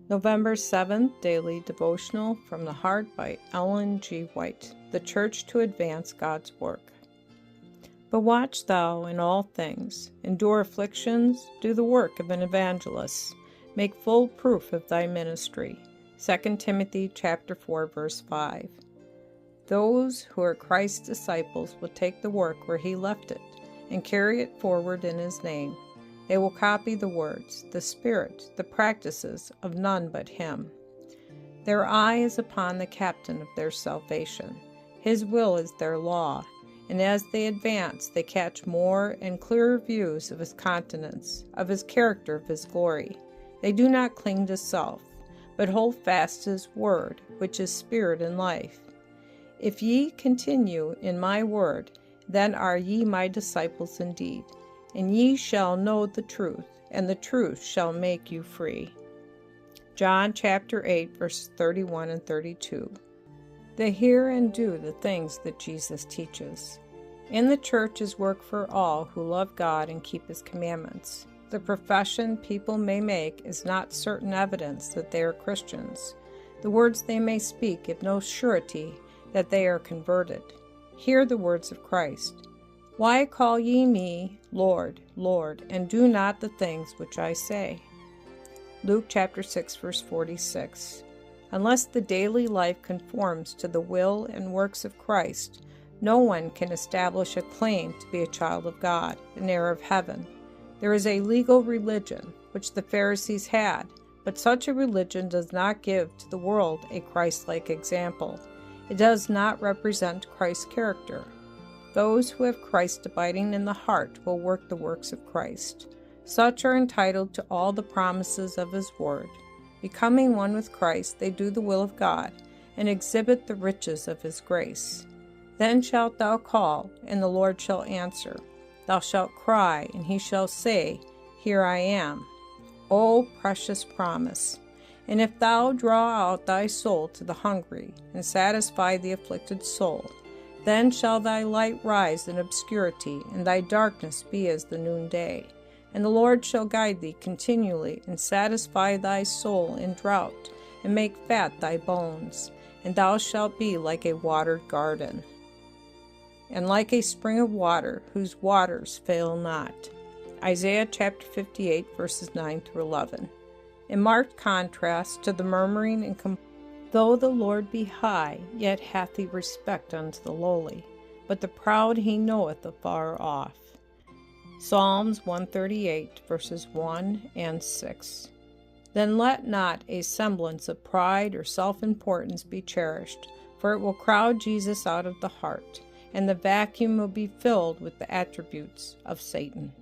November 7th, Daily Devotional from the Heart by Ellen G. White, The Church to Advance God's Work. But watch thou in all things, endure afflictions, do the work of an evangelist, make full proof of thy ministry. 2 Timothy chapter 4, verse 5. Those who are Christ's disciples will take the work where he left it and carry it forward in his name. They will copy the words, the spirit, the practices of none but him. Their eye is upon the captain of their salvation. His will is their law, and as they advance, they catch more and clearer views of his countenance, of his character, of his glory. They do not cling to self, but hold fast his word, which is spirit and life. If ye continue in my word, then are ye my disciples indeed. And ye shall know the truth, and the truth shall make you free. John chapter 8, verses 31 and 32. They hear and do the things that Jesus teaches. In the church is work for all who love God and keep his commandments. The profession people may make is not certain evidence that they are Christians. The words they may speak give no surety that they are converted. Hear the words of Christ. Why call ye me Lord, Lord, and do not the things which I say? Luke chapter 6, verse 46. Unless the daily life conforms to the will and works of Christ, no one can establish a claim to be a child of God, an heir of heaven. There is a legal religion, which the Pharisees had, but such a religion does not give to the world a Christ-like example. It does not represent Christ's character. Those who have Christ abiding in the heart will work the works of Christ. Such are entitled to all the promises of his word. Becoming one with Christ, they do the will of God and exhibit the riches of his grace. Then shalt thou call, and the Lord shall answer. Thou shalt cry, and he shall say, Here I am. O precious promise! And if thou draw out thy soul to the hungry, and satisfy the afflicted soul, then shall thy light rise in obscurity, and thy darkness be as the noonday. And the Lord shall guide thee continually, and satisfy thy soul in drought, and make fat thy bones. And thou shalt be like a watered garden, and like a spring of water, whose waters fail not. Isaiah chapter 58, verses 9 through 11. In marked contrast to the murmuring and complaining, though the Lord be high, yet hath he respect unto the lowly, but the proud he knoweth afar off. Psalms 138, verses 1 and 6. Then let not a semblance of pride or self-importance be cherished, for it will crowd Jesus out of the heart, and the vacuum will be filled with the attributes of Satan.